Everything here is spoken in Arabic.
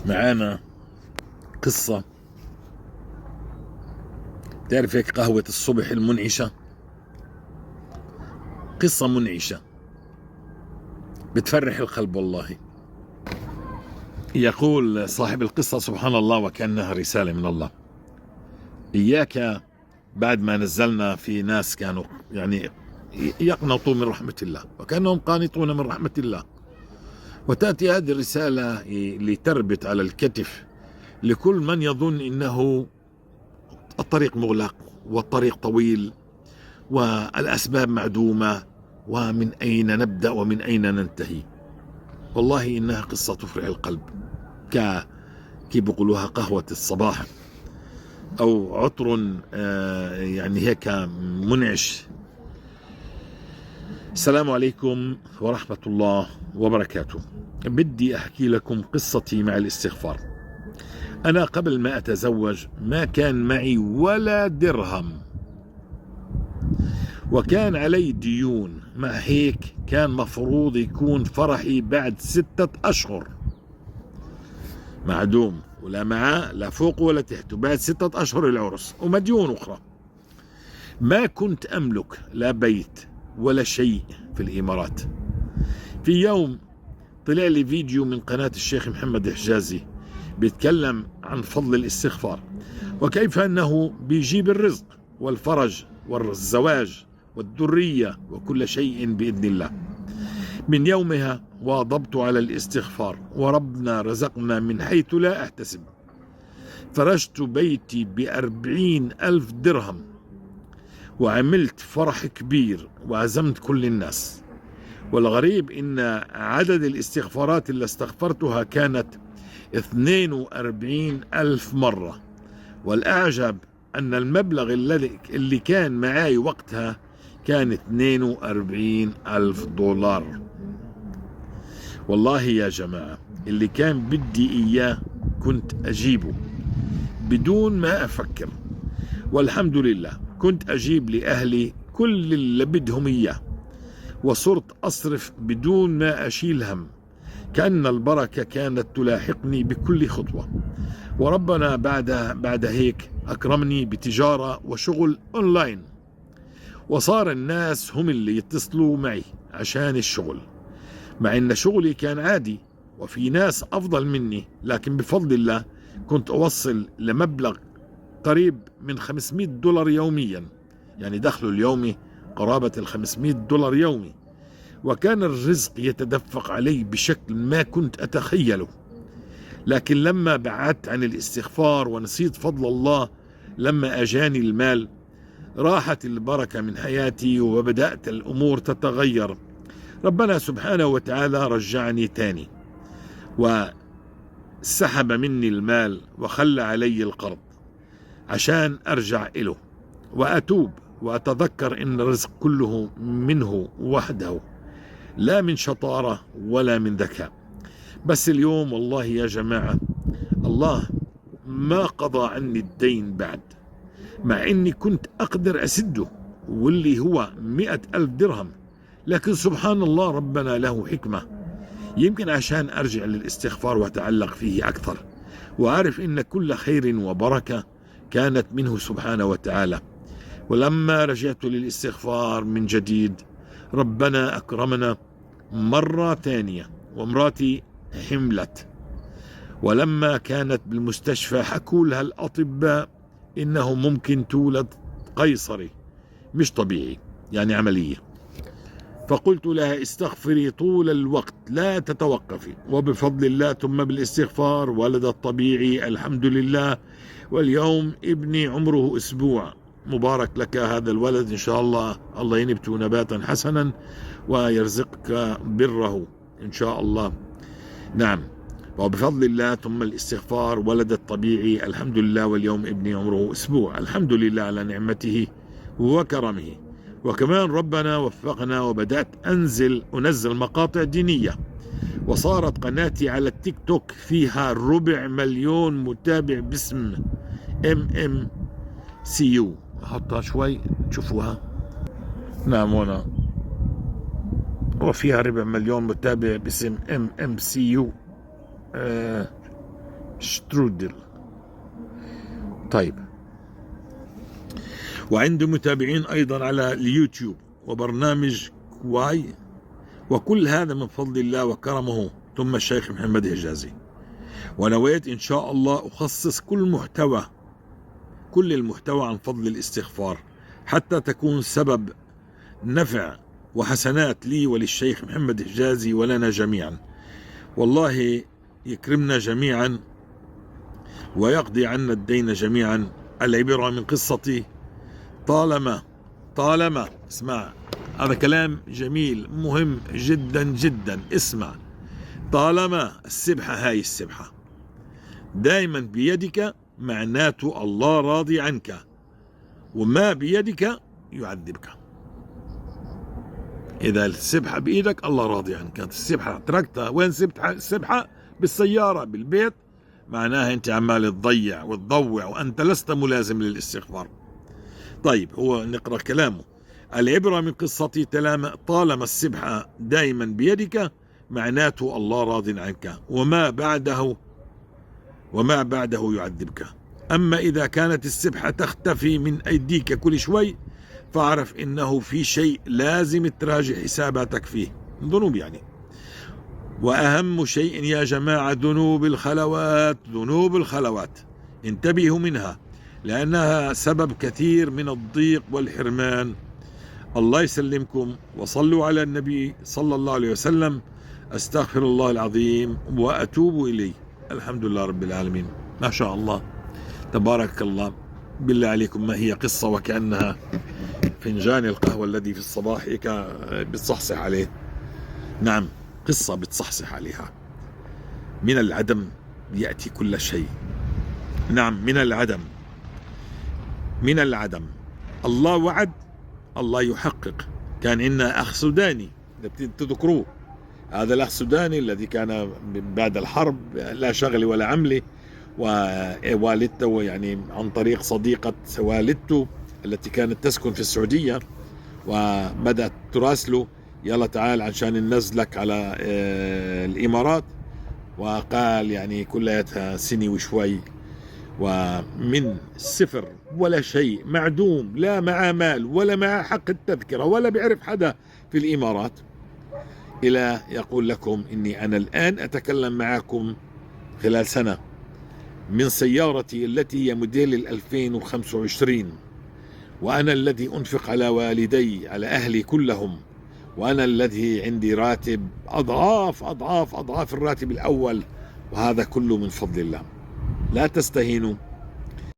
معانا قصة. تعرف هيك قهوة الصبح المنعشة؟ قصة منعشة بتفرح القلب والله. يقول صاحب القصة سبحان الله وكأنها رسالة من الله. إياك بعد ما نزلنا في ناس كانوا يعني يقنطوا من رحمة الله وكأنهم قانطون من رحمة الله، وتأتي هذه الرسالة لتربط على الكتف لكل من يظن إنه الطريق مغلق والطريق طويل والأسباب معدومة ومن أين نبدأ ومن أين ننتهي. والله إنها قصة تفرح القلب، كيف بيقولوها قهوة الصباح أو عطر يعني هيك منعش. السلام عليكم ورحمة الله وبركاته. بدي أحكي لكم قصتي مع الاستغفار. أنا قبل ما أتزوج ما كان معي ولا درهم، وكان علي ديون، مع هيك كان مفروض يكون فرحي بعد 6 أشهر معدوم، ولا معاه لا فوق ولا تحت، وبعد 6 أشهر العرس ومديون أخرى. ما كنت أملك لا بيت ولا شيء في الإمارات. في يوم طلع لي فيديو من قناة الشيخ محمد حجازي بيتكلم عن فضل الاستغفار وكيف أنه بيجيب الرزق والفرج والزواج والذرية وكل شيء بإذن الله. من يومها واظبت على الاستغفار، وربنا رزقنا من حيث لا أحتسب. فرشت بيتي ب40,000 درهم، وعملت فرح كبير وعزمت كل الناس. والغريب إن عدد الاستغفارات اللي استغفرتها كانت 42,000 مرة. والأعجب أن المبلغ اللي كان معي وقتها كان 42,000 دولار. والله يا جماعة اللي كان بدي إياه كنت أجيبه بدون ما أفكر، والحمد لله كنت أجيب لأهلي كل اللي بدهم إياه، وصرت أصرف بدون ما أشيل هم، كأن البركة كانت تلاحقني بكل خطوة. وربنا بعد هيك أكرمني بتجارة وشغل أونلاين، وصار الناس هم اللي يتصلوا معي عشان الشغل، مع إن شغلي كان عادي وفي ناس أفضل مني، لكن بفضل الله كنت أوصل لمبلغ قريب من 500 دولار يوميا، يعني دخله اليومي قرابة 500 دولار يومي. وكان الرزق يتدفق علي بشكل ما كنت أتخيله. لكن لما بعدت عن الاستغفار ونسيت فضل الله، لما أجاني المال راحت البركة من حياتي وبدأت الأمور تتغير. ربنا سبحانه وتعالى رجعني تاني وسحب مني المال وخلى علي القرض عشان أرجع إله وأتوب وأتذكر إن الرزق كله منه وحده، لا من شطارة ولا من ذكاء. بس اليوم والله يا جماعة الله ما قضى عني الدين بعد، مع إني كنت أقدر أسده واللي هو 100,000 درهم، لكن سبحان الله ربنا له حكمة، يمكن عشان أرجع للاستغفار وأتعلق فيه أكثر، وأعرف إن كل خير وبركة كانت منه سبحانه وتعالى. ولما رجعت للاستغفار من جديد ربنا أكرمنا مرة ثانية، ومراتي حملت، ولما كانت بالمستشفى حكوا لها الأطباء إنه ممكن تولد قيصري مش طبيعي، يعني عملية. فقلت لها استغفري طول الوقت لا تتوقفي، وبفضل الله ثم بالاستغفار ولدت طبيعي الحمد لله. واليوم ابني عمره أسبوع، مبارك لك هذا الولد إن شاء الله، الله ينبته نباتا حسنا ويرزقك بره إن شاء الله. نعم، وبفضل الله ثم الاستغفار ولدت طبيعي الحمد لله، واليوم ابني عمره أسبوع، الحمد لله على نعمته وكرمه. وكمان ربنا وفقنا وبدأت أنزل مقاطع دينية، وصارت قناتي على التيك توك فيها 250,000 متابع باسم MMCU. أحطها شوي تشوفوها. نعم هنا وفيها 250,000 متابع باسم MMCU. شترودل. طيب، وعنده متابعين أيضا على اليوتيوب وبرنامج كواي، وكل هذا من فضل الله وكرمه ثم الشيخ محمد حجازي. ونويت إن شاء الله أخصص كل المحتوى عن فضل الاستغفار، حتى تكون سبب نفع وحسنات لي وللشيخ محمد حجازي ولنا جميعا. والله يكرمنا جميعا ويقضي عنا الدين جميعا. العبرة من قصتي طالما اسمع، هذا كلام جميل مهم جدا جدا، اسمع. طالما السبحة دائما بيدك، معناته الله راضي عنك، وما بيدك يعذبك. إذا السبحة بإيدك الله راضي عنك، السبحة تركتها، وين سبتها السبحة؟ بالسيارة، بالبيت، معناها أنت عمال تضيع وتضوع وأنت لست ملازم للاستغفار. طيب، هو نقرأ كلامه. العبرة من قصتي طالما السبحة دائما بيدك، معناته الله راض عنك، وما بعده يعذبك. أما إذا كانت السبحة تختفي من أيديك كل شوي، فاعرف إنه في شيء لازم تراجع حساباتك فيه، ذنوب يعني. وأهم شيء يا جماعة ذنوب الخلوات، انتبهوا منها، لأنها سبب كثير من الضيق والحرمان. الله يسلمكم، وصلوا على النبي صلى الله عليه وسلم. أستغفر الله العظيم وأتوب إليه. الحمد لله رب العالمين. ما شاء الله، تبارك الله. بالله عليكم، ما هي قصة وكأنها فنجان القهوة الذي في الصباح هيك بتصحصح عليه. نعم، قصة بتصحصح عليها. من العدم يأتي كل شيء. نعم، من العدم الله وعد، الله يحقق. كان عندنا أخ سوداني تذكروه، هذا الأخ السوداني الذي كان بعد الحرب لا شغل ولا عمل، ووالدته يعني عن طريق صديقة والدته التي كانت تسكن في السعودية، وبدأت تراسله، يلا تعال عشان ننزلك على الإمارات. وقال يعني كلها سنة وشوي، ومن صفر ولا شيء، معدوم، لا مع مال ولا مع حق التذكرة ولا بيعرف حدا في الإمارات، إلى يقول لكم إني أنا الآن أتكلم معكم خلال سنة من سيارتي التي هي موديل 2025، وأنا الذي أنفق على والدي، على أهلي كلهم، وأنا الذي عندي راتب أضعاف الراتب الأول، وهذا كله من فضل الله. لا تستهينوا.